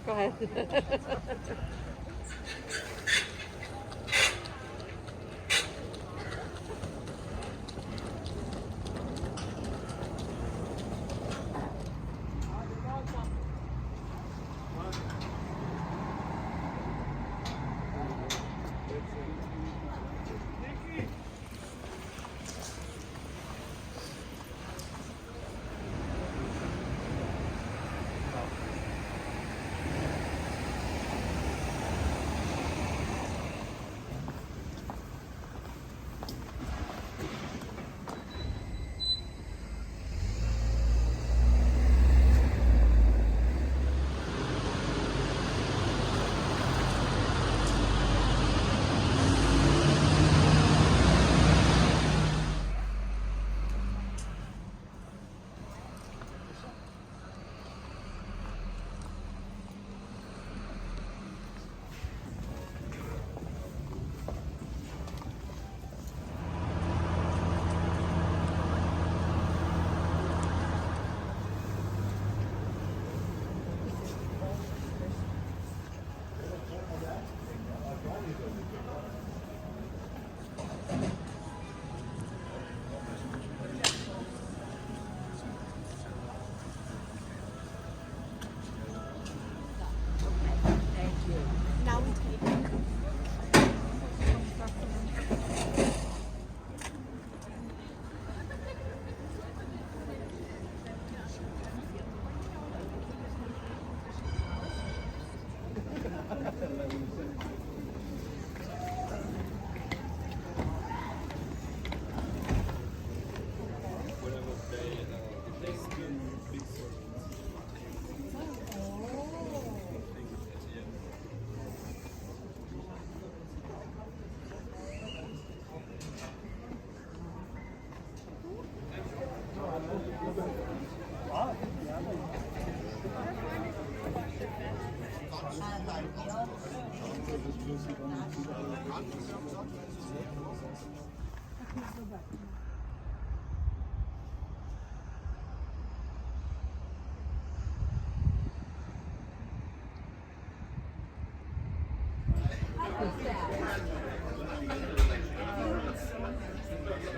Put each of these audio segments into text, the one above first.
Go ahead.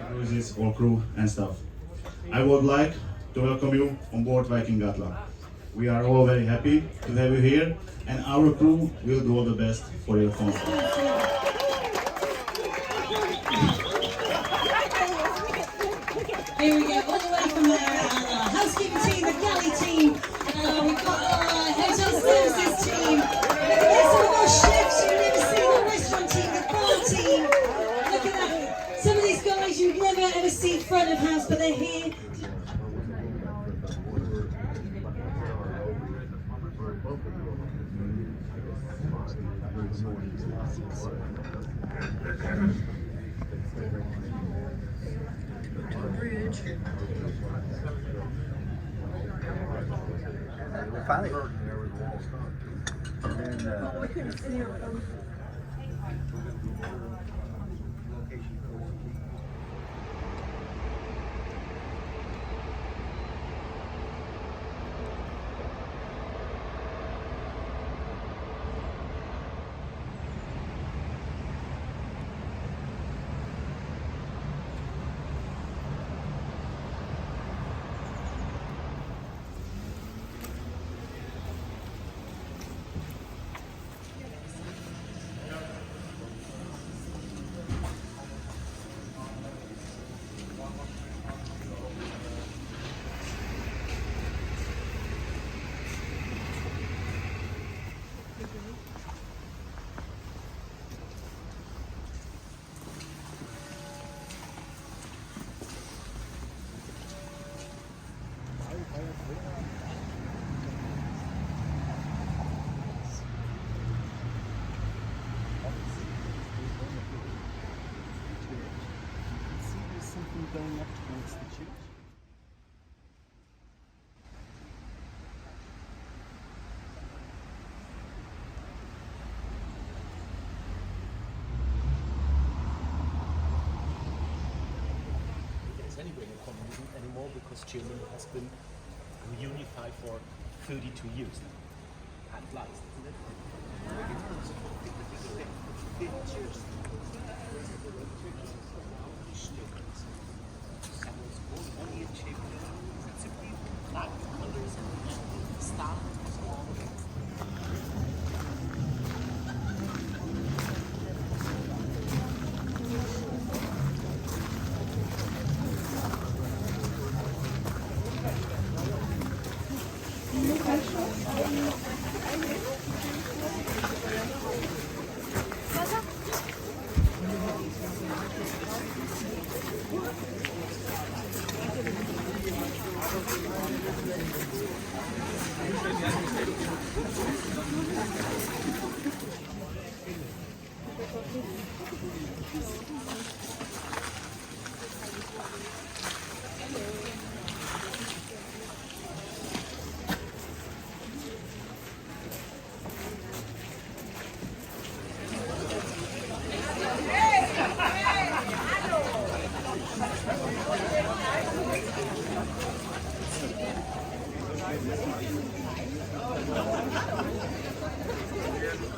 Cruises, all crew and staff. I would like to welcome you on board Viking ATLA. We are all very happy to have you here, and our crew will do all the best for your fun. Here we go, all the way from our housekeeping team, the galley team. We've got our hotel services team. Look at this, all our chefs you've never seen, the restaurant team, the bar team. Look at that. Some of these guys you've never ever seen front of house, but they're here. Finally. Going up towards the church. There's anyway no communism anymore because Germany has been reunified for 32 years now.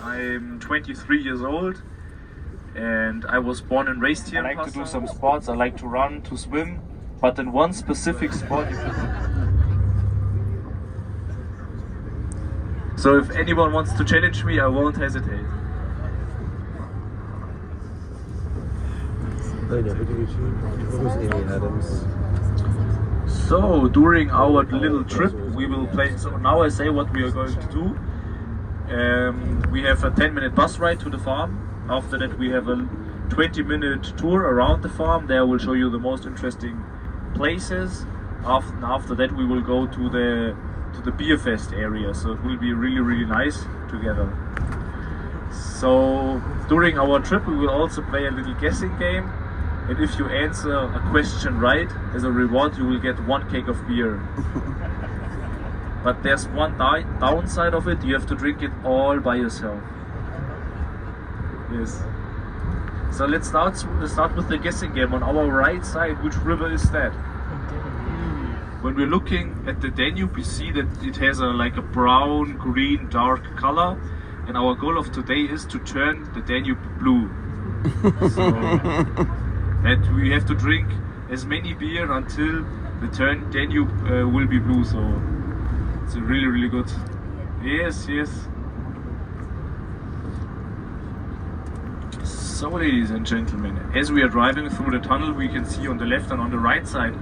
I'm 23 years old and I was born and raised here. I like to do some sports. I like to run, to swim, but in one specific sport. So if anyone wants to challenge me, I won't hesitate. So during our little trip we will play, so now I say what we are going to do. We have a 10-minute bus ride to the farm. After that we have a 20-minute tour around the farm. There I will show you the most interesting places. After that we will go to the beer fest area, so it will be really nice together. So during our trip we will also play a little guessing game, and if you answer a question right, as a reward you will get 1 keg of beer. But there's one downside of it: you have to drink it all by yourself. Yes. So let's start with the guessing game. On our right side, which river is that? When we're looking at the Danube, we see that it has like a brown, green, dark color, and our goal of today is to turn the Danube blue. So that we have to drink as many beer until the Danube will be blue. So it's really good. Yes. So ladies and gentlemen, as we are driving through the tunnel, we can see on the left and on the right side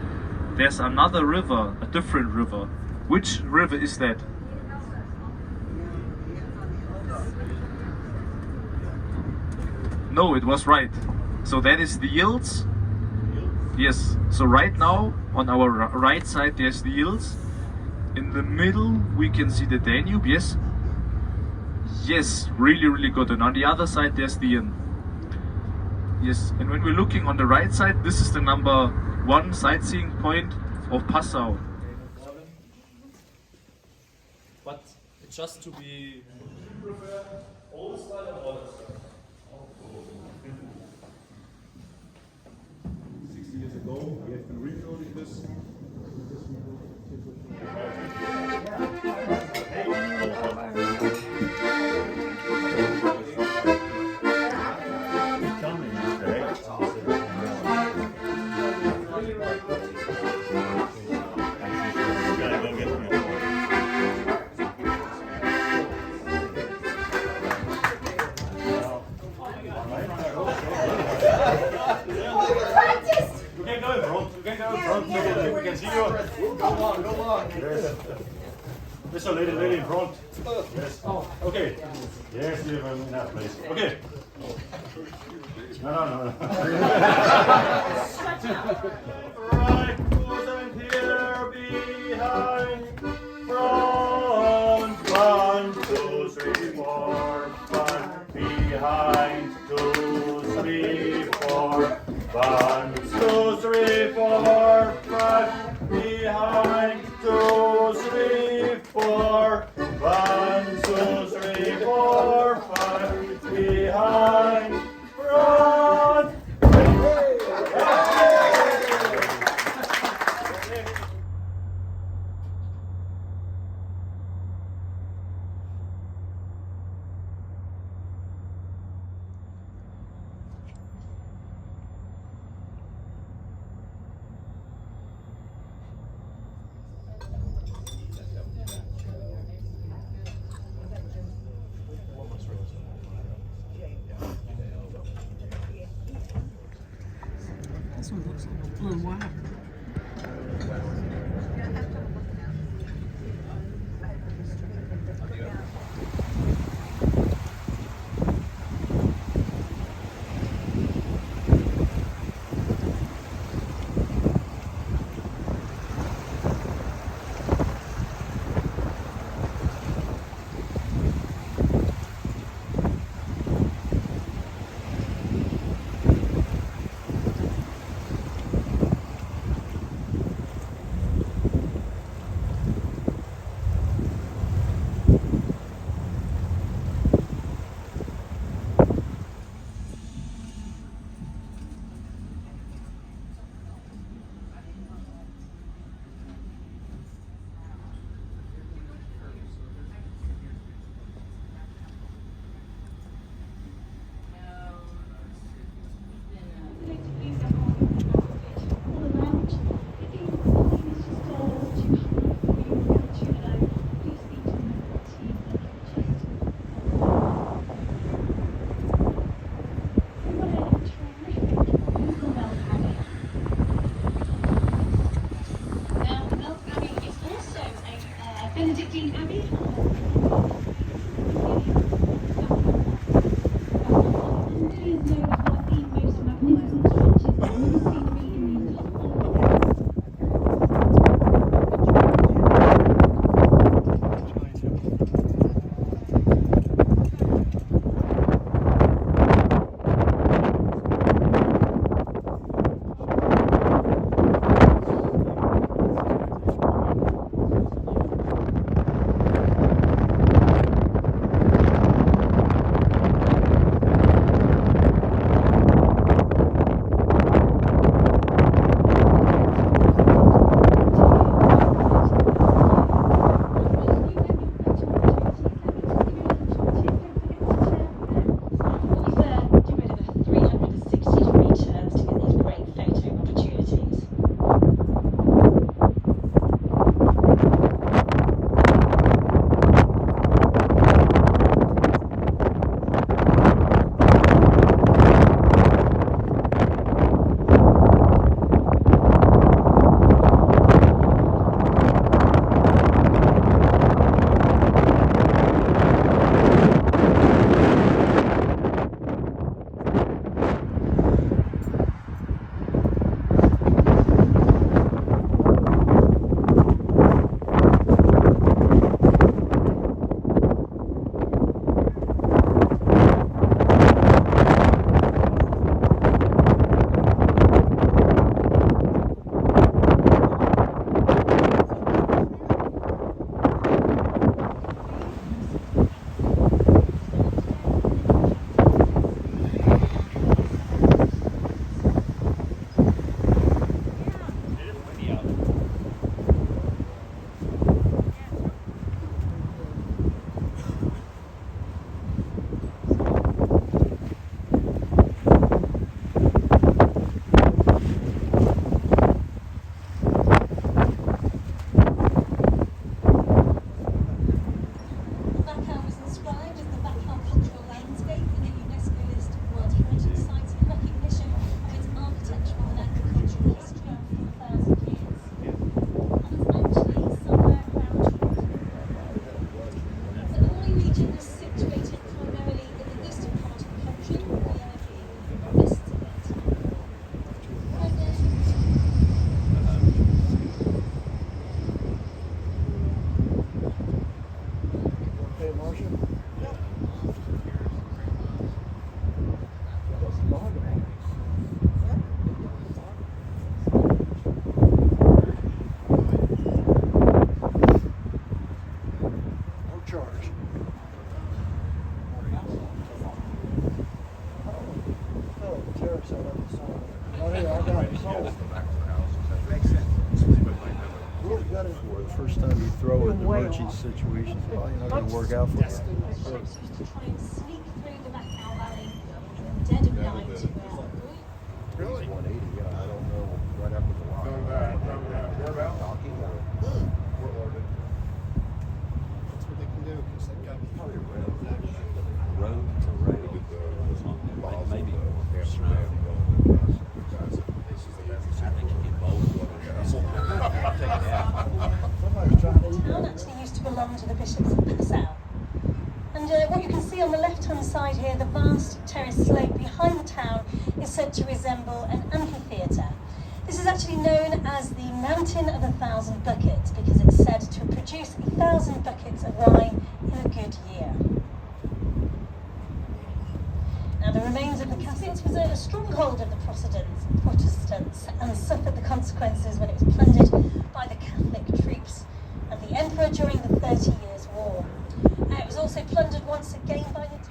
there's another river, a different river. Which river is that? No, it was right. So that is the Ilz. Yes, so right now on our right side there's the Ilz. In the middle we can see the Danube, yes? Yes, really good. And on the other side there's the Inn. Yes, and when we're looking on the right side, this is the number 1 sightseeing point of Passau. But just to be... You prefer old style or modern style? 60 years ago, we have been rebuilding this. We can see you. Go on. Yes. There's a lady in front. Yes. Okay. Yes, you have enough place. Okay. No. Right foot and here behind. Front. 1, 2, 3, 4, 5. Behind. 2, 3, 4. 1, 2, 3, 4, 5. Behind. 2, 3, 4. 1, 2, 3, 4, 5. Behind. Front. one looks like a blue wire. First time you throw in the emergency situation, it's probably not going to work out for you. Used to try and sneak through the Passau Valley in the dead of night. Really? 180, yeah, I don't know, right after the line. Whereabouts? Docking or That's what they can do, because they've got probably road to rail. Maybe more. on to the bishops of Passau. And what you can see on the left-hand side here, the vast terrace slope behind the town is said to resemble an amphitheatre. This is actually known as the Mountain of 1,000 Buckets because it's said to produce 1,000 buckets of wine in a good year. Now, the remains of the castle was a stronghold of the Protestants and suffered the consequences when it was plundered by the Catholic troops of the Emperor during the 30 Years' War. It was also plundered once again by the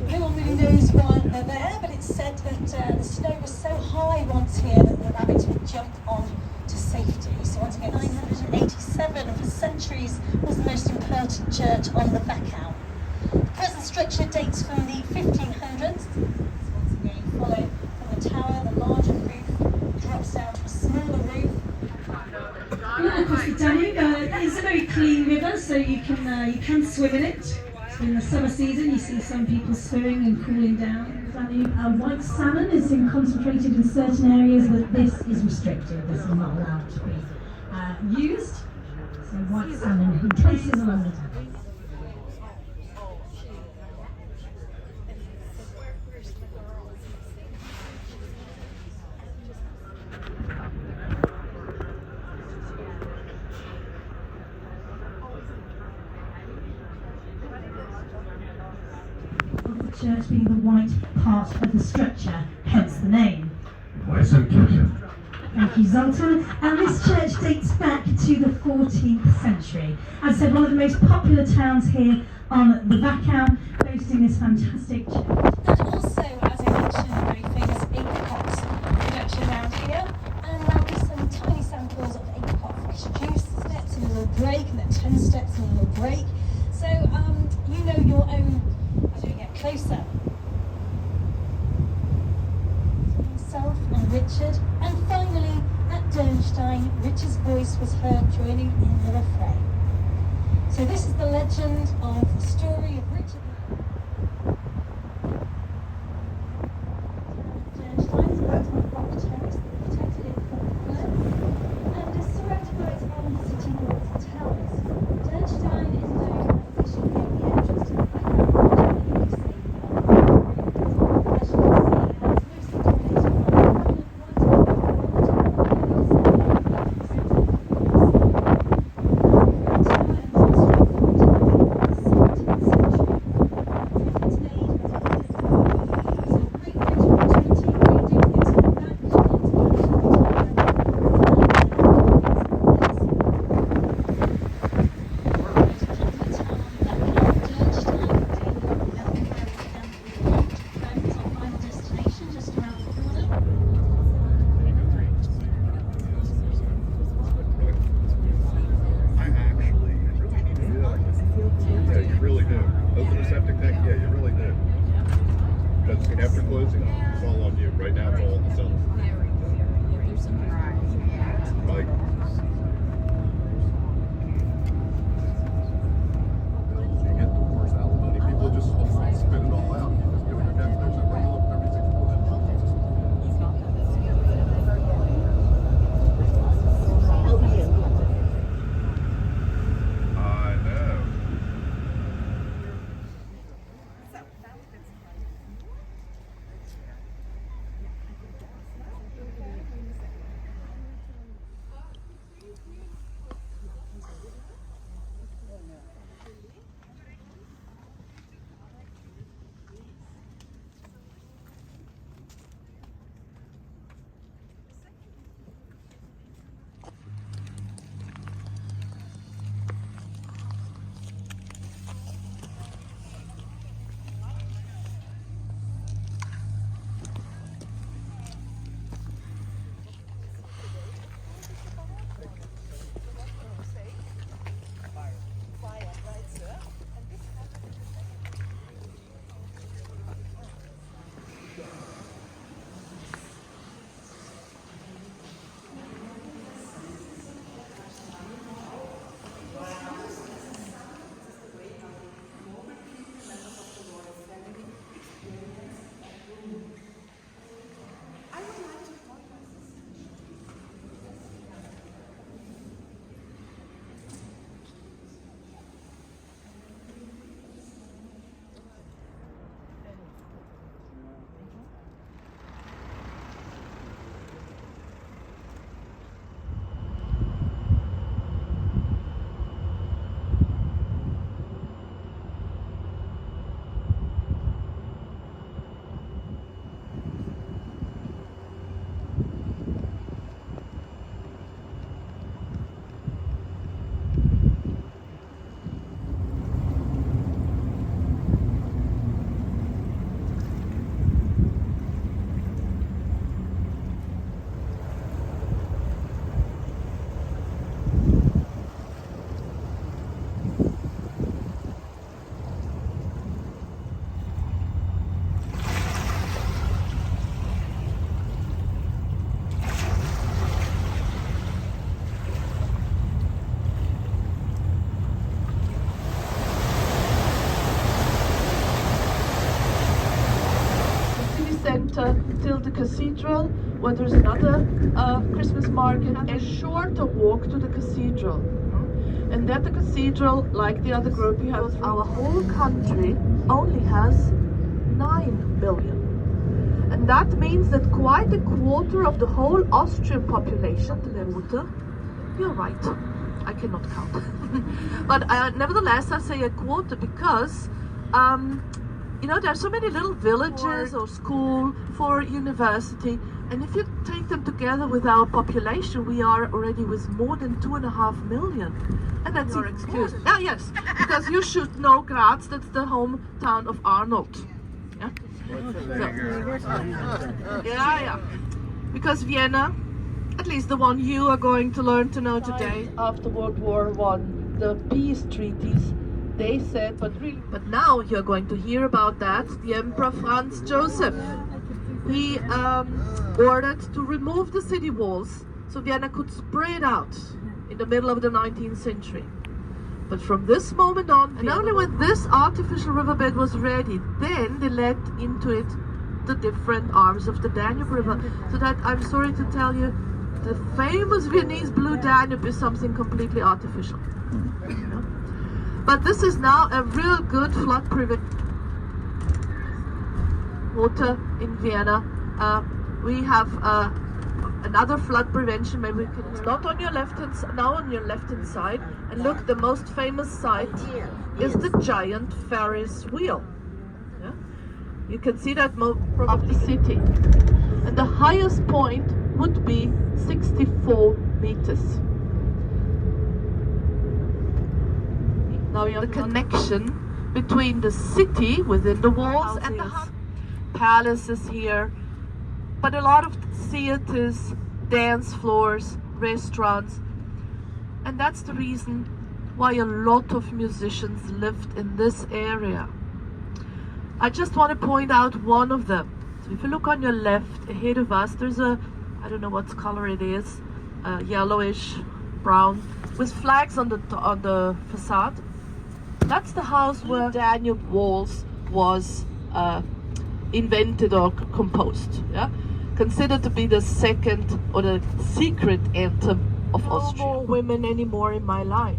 No one really knows why they're there, but it's said that the snow was so high once here that the rabbits would jump on to safety. So once again, 987 for centuries was the most important church on the Wachau. The present structure dates from the 1500s. So once again, you follow from the tower, the larger roof drops down to a smaller roof. Across the Danube, it's a very clean river, so you can swim in it. In the summer season, you see some people swimming and cooling down. White salmon is concentrated in certain areas, but this is restricted. This is not allowed to be used. So white salmon in places along the town. Church being the white part of the structure, hence the name. Thank you, Zoltan. And this church dates back to the 14th century. As I said, one of the most popular towns here on the Wachau, boasting this fantastic church. And also, as I mentioned, the very famous apricot production around here. And there'll be some tiny samples of apricot fresh juice, steps in a little break, and then 10 steps in a little break. So, you know your own. As we get closer, himself and Richard, and finally at Dernstein, Richard's voice was heard joining in the refrain. So this is the legend of the story of Richard. Dernstein is built on a rock terrace that protected it from the flood, and is surrounded by its own city walls and towers. Dernstein is known as officially the entrance to the background. till the cathedral, where there's another Christmas market, and a shorter walk to the cathedral. And at the cathedral, like the other group, we have our whole country only has 9 million. And that means that quite a quarter of the whole Austrian population lives. You're right, I cannot count. But nevertheless, I say a quarter because you know, there are so many little villages or school for university, and if you take them together with our population, we are already with more than 2.5 million. And that's your excuse. Yeah, yes, because you should know Graz, that's the hometown of Arnold. Yeah? Yeah. Because Vienna, at least the one you are going to learn to know today, after World War I, the peace treaties, they said, but now you're going to hear about that. The Emperor Franz Joseph, he ordered to remove the city walls so Vienna could spread out in the middle of the 19th century. But from this moment on, and only when this artificial riverbed was ready, then they let into it the different arms of the Danube River. So that, I'm sorry to tell you, the famous Viennese blue Danube is something completely artificial. But this is now a real good flood prevention. Water in Vienna. We have another flood prevention. Maybe we can. It's not on your left hand. Now on your left hand side. And look, the most famous site is the giant Ferris wheel. Yeah? You can see that from the city. And the highest point would be 64 meters. Now you have the connection between the city within the walls and the palaces here, but a lot of theaters, dance floors, restaurants, and that's the reason why a lot of musicians lived in this area. I just want to point out one of them. So if you look on your left, ahead of us, there's a, I don't know what color it is, yellowish, brown, with flags on the facade. That's the house where Danube Waltz was invented or composed. Yeah? Considered to be the second or the secret anthem of Austria. No more women anymore in my life.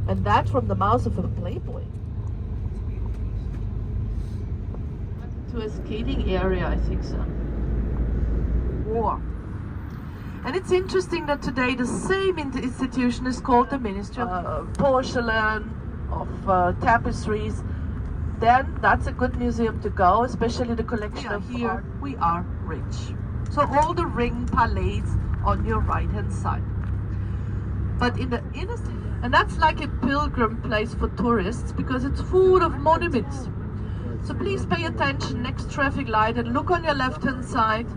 And that from the mouth of a playboy. To a skating area, I think so. War. And it's interesting that today the same institution is called the Ministry of Porcelain, of tapestries. Then that's a good museum to go, especially the collection of here art. We are rich. So all the ring palais on your right hand side. But in the inner city, and that's like a pilgrim place for tourists because it's full of monuments. So please pay attention next traffic light and look on your left hand side.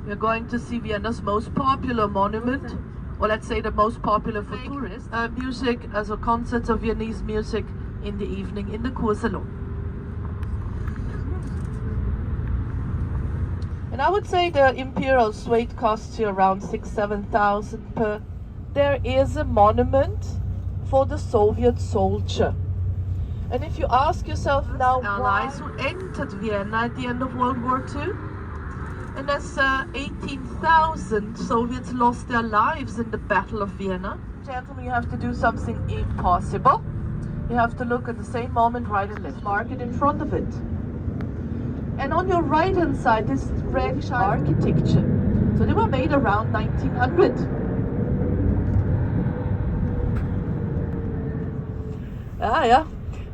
We're going to see Vienna's most popular monument, or let's say the most popular for tourists. Music, also concerts of Viennese music in the evening in the Kursalon. And I would say the imperial suite costs you around 6,000–7,000 per. There is a monument for the Soviet soldier. And if you ask yourself now, allies who entered Vienna at the end of World War II, and as 18,000 Soviets lost their lives in the Battle of Vienna. Gentlemen, you have to do something impossible. You have to look at the same moment right and left. Market in front of it. And on your right hand side is French architecture. So they were made around 1900. Yeah.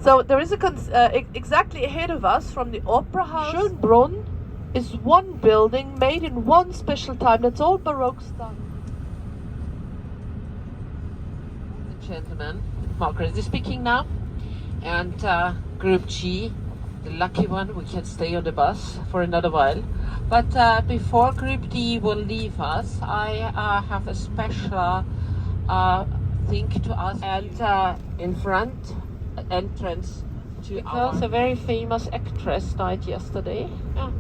So there is a exactly ahead of us from the Opera House. Schönbrunn is one building made in one special time. That's all Baroque style. Gentlemen, Margaret is speaking now, and Group G, the lucky one, we can stay on the bus for another while. But before Group D will leave us, I have a special thing to ask. And in front, entrance to a very famous actress died yesterday. Yeah.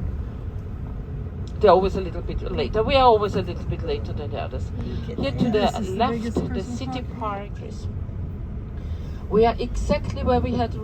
They're always a little bit later. We are always a little bit later than the others. Here to the left, the city park is. We are exactly where we had the.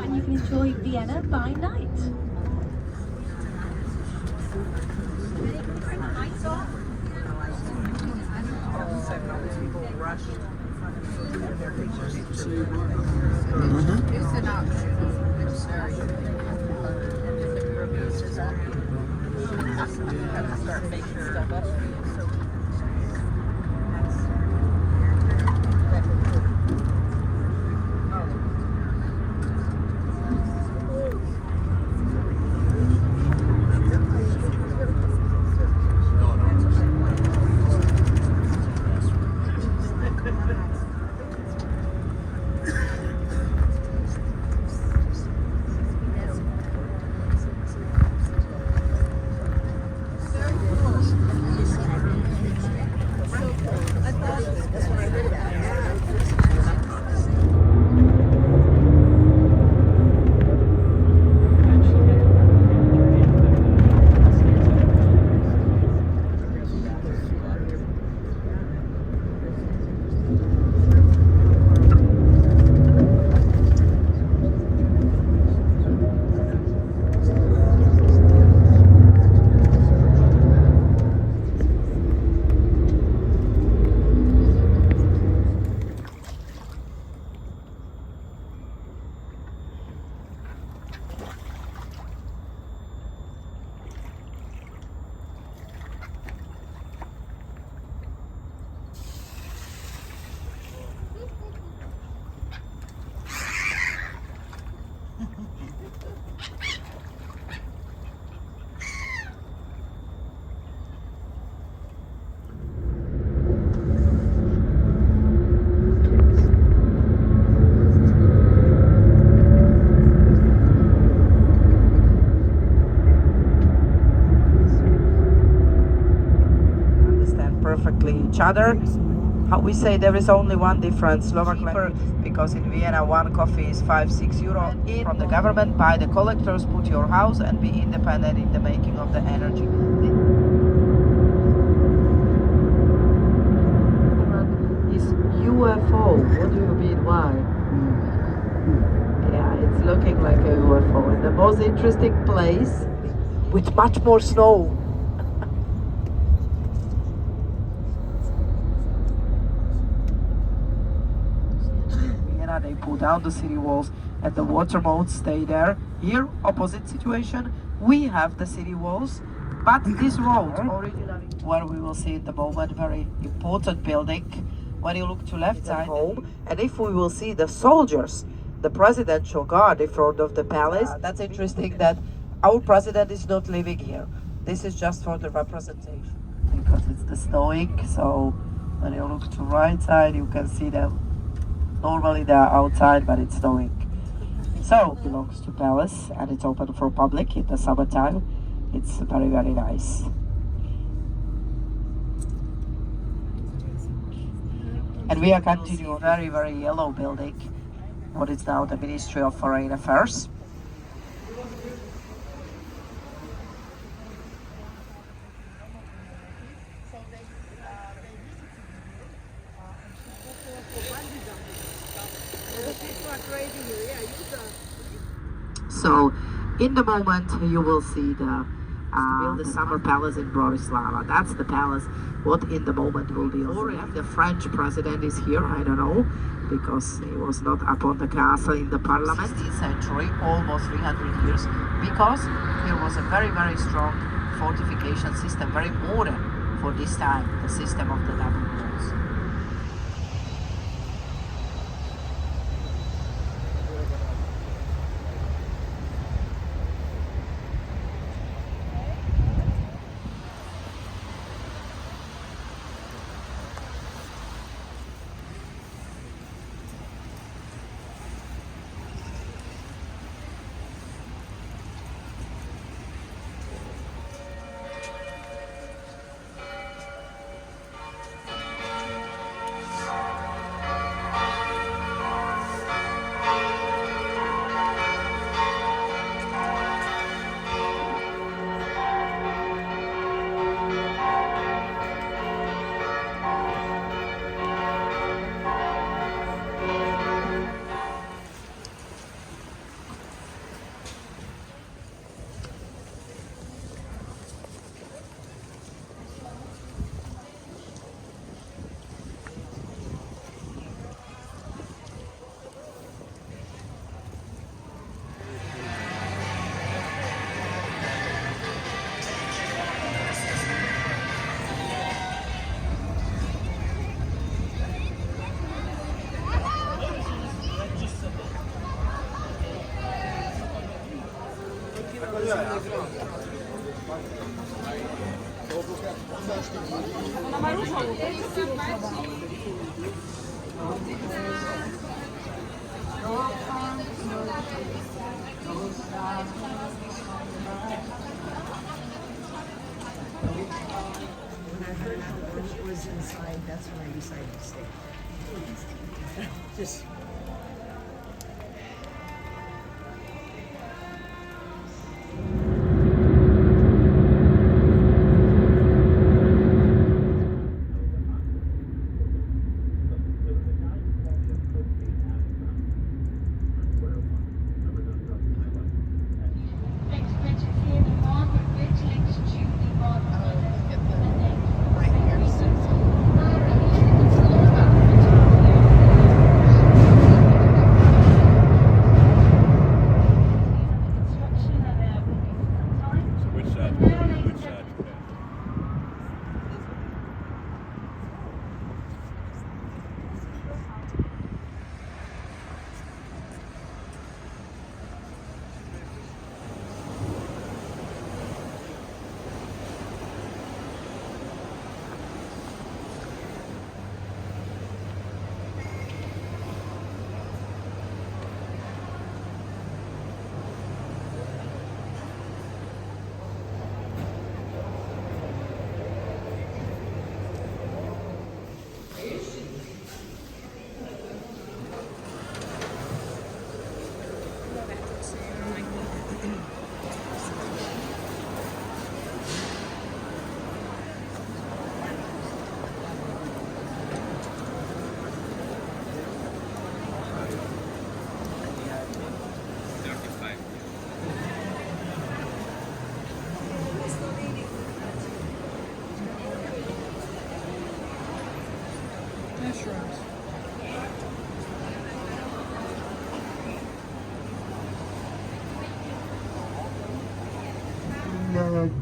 And you can enjoy Vienna by night. It's an option. It's very start making stuff up. Perfectly each other. how we say, there is only one difference. Slovak language, because in Vienna one coffee is 5-6 euro from the government, by the collectors, put your house and be independent in the making of the energy. Is UFO. What do you mean? Why? Yeah, it's looking like a UFO in the most interesting place with much more snow. They pull down the city walls and the water moats stay there. Here, opposite situation, we have the city walls, but this road, originally, where we will see in the moment, very important building, when you look to left side home, and if we will see the soldiers, the presidential guard in front of the palace, that's interesting that our president is not living here. This is just for the representation, because it's the snowing, so when you look to right side, you can see them. Normally they are outside, but it's snowing. So, it belongs to palace and it's open for public in the summertime. It's very, very nice. And we are continuing a very, very yellow building, what is now the Ministry of Foreign Affairs. So, in the moment, you will see the summer palace in Bratislava. That's the palace. What in the moment will be. Or if the French president is here, I don't know, because he was not up on the castle in the parliament. 16th century, almost 300 years, because there was a very, very strong fortification system, very modern for this time, the system of the double walls. Was inside, that's when I decided to stay. Just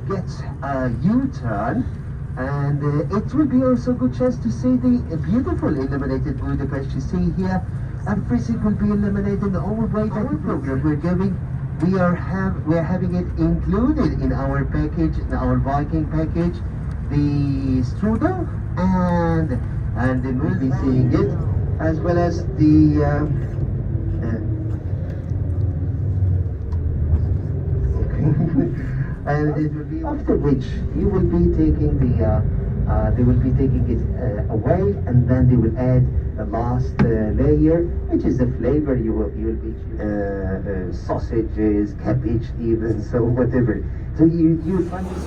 Get a U-turn, and it will be also a good chance to see the beautiful illuminated Budapest. You see here, everything will be illuminated all the way back. Our program we are having it included in our package, in our Viking package, the strudel and the movie, seeing it, as well as the and it will be after which you will be taking they will be taking it away, and then they will add the last layer, which is the flavor you will be sausages, cabbage, even, so whatever. So you find this.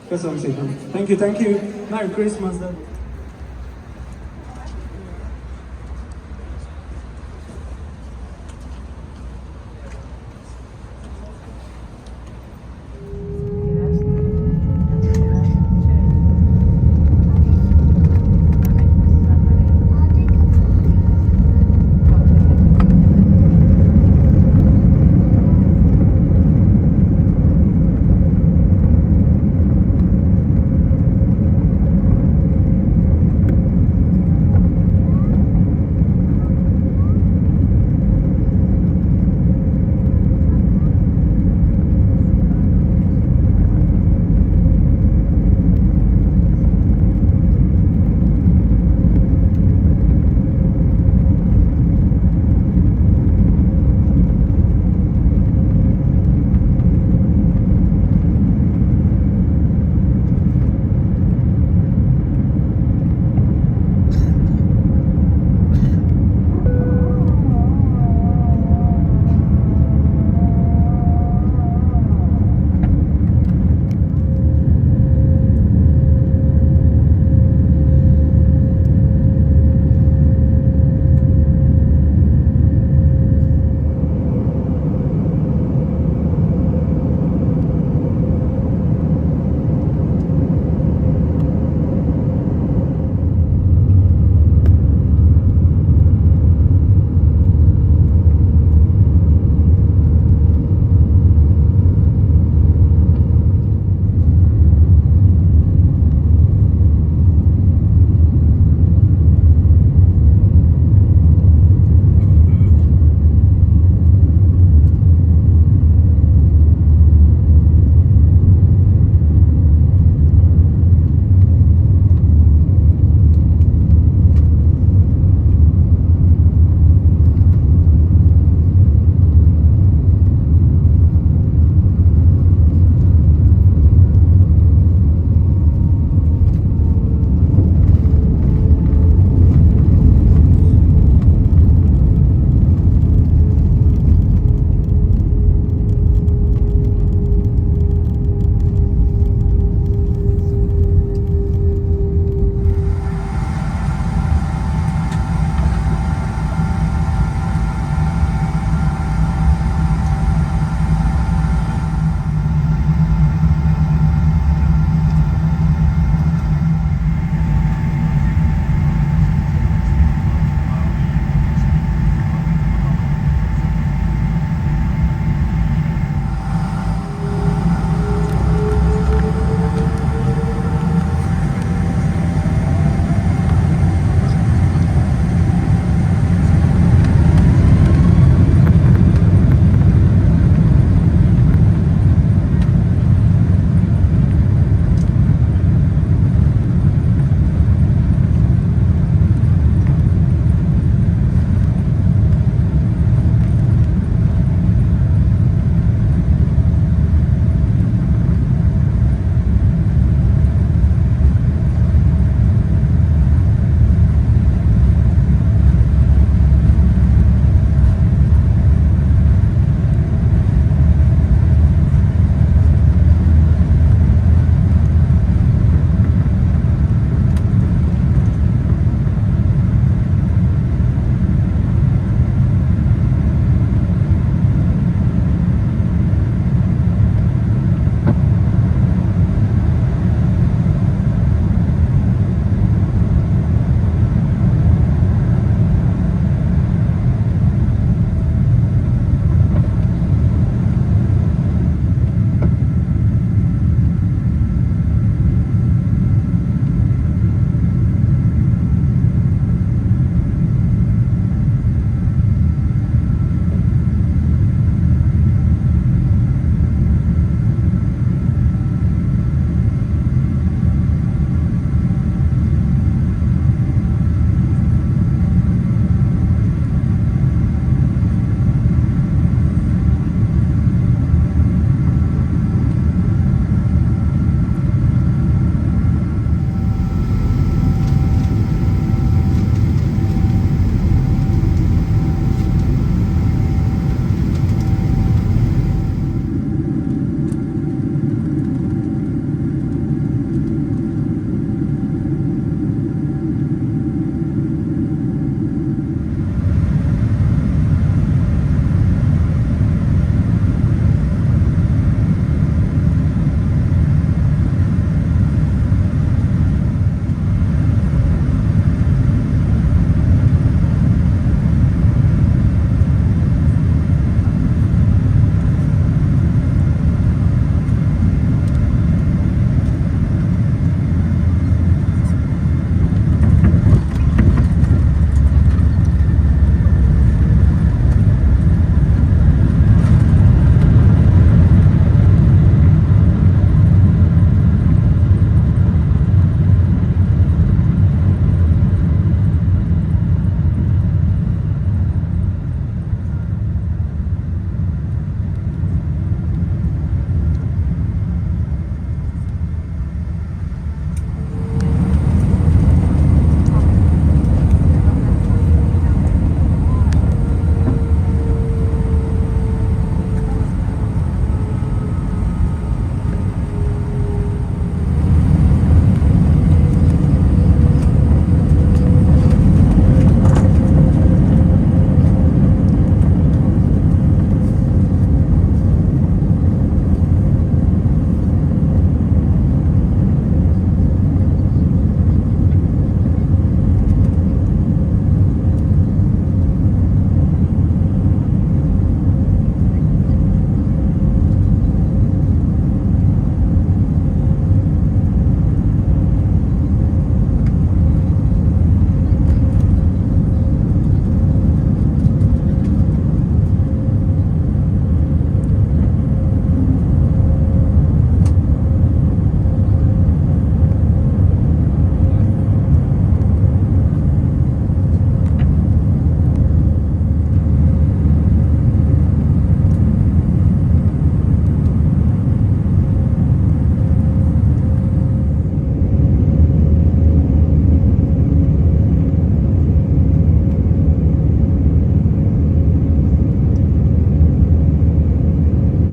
Köszönöm szépen. Thank you. Merry Christmas then.